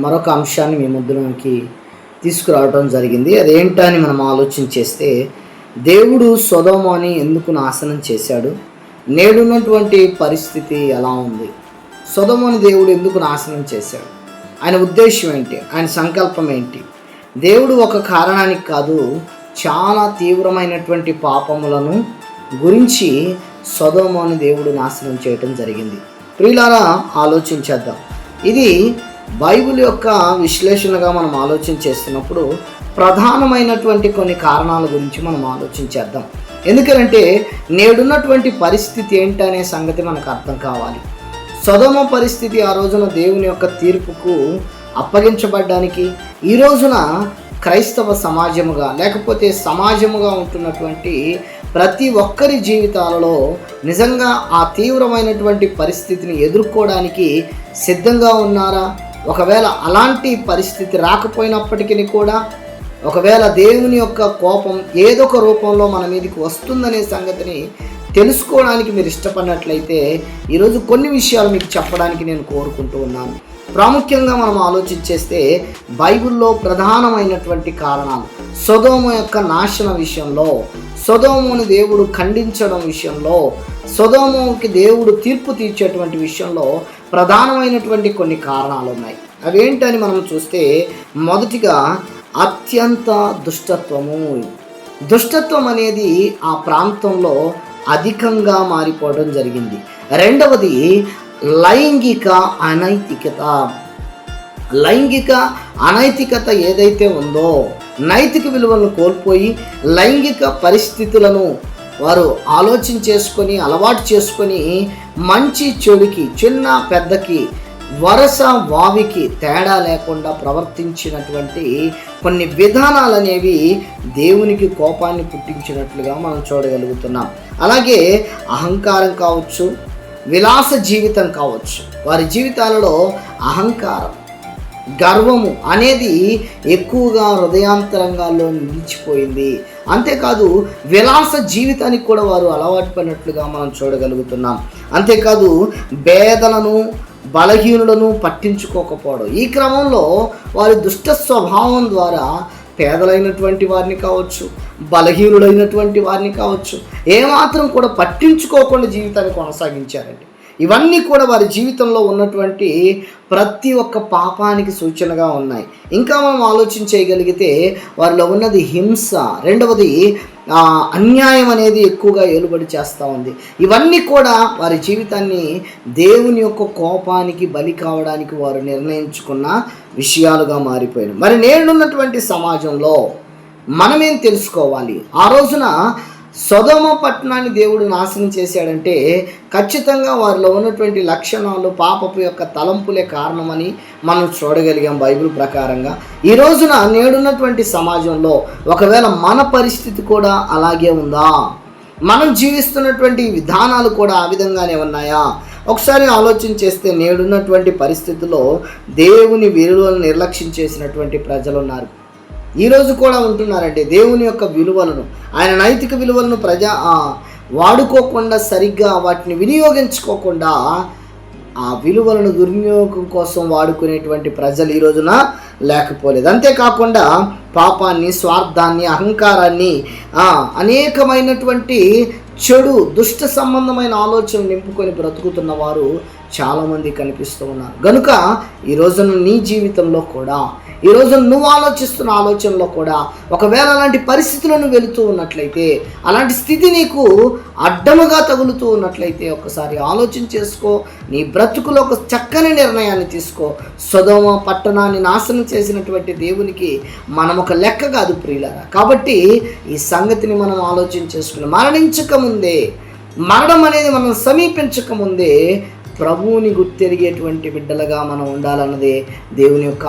మరొక అంశాన్ని మీ ముందులోకి తీసుకురావడం జరిగింది. అదేంటని మనం ఆలోచన చేస్తే, దేవుడు సొదొమని ఎందుకు నాశనం చేశాడు, నేడున్నటువంటి పరిస్థితి ఎలా ఉంది, సొదొమని దేవుడు ఎందుకు నాశనం చేశాడు, ఆయన ఉద్దేశం ఏంటి, ఆయన సంకల్పం ఏంటి? దేవుడు ఒక కారణానికి కాదు, చాలా తీవ్రమైనటువంటి పాపములను గురించి సొదొమని దేవుడు నాశనం చేయటం జరిగింది. ప్రియులారా, ఆలోచించేద్దాం. ఇది బైబిల్ యొక్క విశ్లేషణగా మనం ఆలోచన చేస్తున్నప్పుడు ప్రధానమైనటువంటి కొన్ని కారణాల గురించి మనం ఆలోచించేద్దాం. ఎందుకంటే నేడున్నటువంటి పరిస్థితి ఏంటనే సంగతి మనకు అర్థం కావాలి. సొదొమ పరిస్థితి ఆ రోజున దేవుని యొక్క తీర్పుకు అప్పగించబడ్డానికి, ఈ రోజున క్రైస్తవ సమాజముగా లేకపోతే సమాజముగా ఉంటున్నటువంటి ప్రతి ఒక్కరి జీవితాలలో నిజంగా ఆ తీవ్రమైనటువంటి పరిస్థితిని ఎదుర్కోవడానికి సిద్ధంగా ఉన్నారా? ఒకవేళ అలాంటి పరిస్థితి రాకపోయినప్పటికీ కూడా, ఒకవేళ దేవుని యొక్క కోపం ఏదొక రూపంలో మన మీదకి వస్తుందనే సంగతిని తెలుసుకోవడానికి మీరు ఇష్టపడినట్లయితే ఈరోజు కొన్ని విషయాలు మీకు చెప్పడానికి నేను కోరుకుంటూ ఉన్నాను. ప్రాముఖ్యంగా మనం ఆలోచించేస్తే బైబిల్లో ప్రధానమైనటువంటి కారణాలు సొదొమ యొక్క నాశన విషయంలో, సొదొమను దేవుడు ఖండించడం విషయంలో, సొదొమకి దేవుడు తీర్పు తీర్చేటువంటి విషయంలో ప్రధానమైనటువంటి కొన్ని కారణాలు ఉన్నాయి. అవేంటని మనం చూస్తే, మొదటిగా అత్యంత దుష్టత్వం అనేది ఆ ప్రాంతంలో అధికంగా మారిపోవడం జరిగింది. రెండవది లైంగిక అనైతికత ఏదైతే ఉందో, నైతిక విలువలను కోల్పోయి లైంగిక పరిస్థితులను వారు ఆలోచన చేసుకొని, అలవాటు చేసుకొని, మంచి చెడుకి, చిన్న పెద్దకి, వరస వావికి తేడా లేకుండా ప్రవర్తించినటువంటి కొన్ని విధానాలు అనేవి దేవునికి కోపాన్ని పుట్టించినట్లుగా మనం చూడగలుగుతున్నాం. అలాగే అహంకారం కావచ్చు, విలాస జీవితం కావచ్చు, వారి జీవితాలలో అహంకారం, గర్వము అనేది ఎక్కువగా హృదయాంతరంగాల్లో నిలిచిపోయింది. అంతేకాదు విలాస జీవితానికి కూడా వారు అలవాటు పడినట్లుగా మనం చూడగలుగుతున్నాం. అంతేకాదు పేదలను, బలహీనులను పట్టించుకోకపోవడం. ఈ క్రమంలో వారి దుష్ట స్వభావం ద్వారా పేదలైనటువంటి వారిని కావచ్చు, బలహీనుడైనటువంటి వారిని కావచ్చు, ఏమాత్రం కూడా పట్టించుకోకుండా జీవితాన్ని కొనసాగించారండి. ఇవన్నీ కూడా వారి జీవితంలో ఉన్నటువంటి ప్రతి ఒక్క పాపానికి సూచనగా ఉన్నాయి. ఇంకా మనం ఆలోచన చేయగలిగితే వారిలో ఉన్నది హింస, రెండవది అన్యాయం అనేది ఎక్కువగా ఏలుబడి చేస్తూ ఉంది. ఇవన్నీ కూడా వారి జీవితాన్ని దేవుని యొక్క కోపానికి బలి కావడానికి వారు నిర్ణయించుకున్న విషయాలుగా మారిపోయాయి. మరి నేడున్నటువంటి సమాజంలో మనమేం తెలుసుకోవాలి? ఆ రోజున సొదొమ పట్టణాన్ని దేవుడు నాశనం చేశాడంటే ఖచ్చితంగా వారిలో ఉన్నటువంటి లక్షణాలు, పాపపు యొక్క తలంపులే కారణమని మనం చూడగలిగాం బైబిల్ ప్రకారంగా. ఈ రోజున నేడున్నటువంటి సమాజంలో ఒకవేళ మన పరిస్థితి కూడా అలాగే ఉందా? మనం జీవిస్తున్నటువంటి విధానాలు కూడా ఆ విధంగానే ఉన్నాయా? ఒకసారి ఆలోచన చేస్తే నేడున్నటువంటి పరిస్థితుల్లో దేవుని విలువలను నిర్లక్ష్యం చేసినటువంటి ప్రజలు ఉన్నారు. ఈరోజు కూడా ఉంటున్నారంటే దేవుని యొక్క విలువలను, ఆయన నైతిక విలువలను వాడుకోకుండా, సరిగ్గా వాటిని వినియోగించుకోకుండా ఆ విలువలను దుర్వినియోగం కోసం వాడుకునేటువంటి ప్రజలు ఈ రోజున లేకపోలేదు. అంతేకాకుండా పాపాన్ని, స్వార్థాన్ని, అహంకారాన్ని, అనేకమైనటువంటి చెడు దుష్ట సంబంధమైన ఆలోచనలు నింపుకొని బ్రతుకుతున్న వారు చాలామంది కనిపిస్తూ ఉన్నారు. కనుక ఈ రోజున నీ జీవితంలో కూడా, ఈ రోజు నువ్వు ఆలోచిస్తున్న ఆలోచనలో కూడా ఒకవేళ అలాంటి పరిస్థితులను వెళుతూ ఉన్నట్లయితే, అలాంటి స్థితి నీకు అడ్డముగా తగులుతూ ఉన్నట్లయితే ఒకసారి ఆలోచన చేసుకో. నీ బ్రతుకులో ఒక చక్కని నిర్ణయాన్ని తీసుకో. సొదొమ పట్టణాన్ని నాశనం చేసినటువంటి దేవునికి మనం ఒక లెక్క కాదు ప్రియులారా. కాబట్టి ఈ సంగతిని మనం ఆలోచన చేసుకుని మరణించకముందే, మరణం అనేది మనం సమీపించకముందే ప్రభువుని గుర్తెరిగేటువంటి బిడ్డలుగా మనం ఉండాలన్నదే దేవుని యొక్క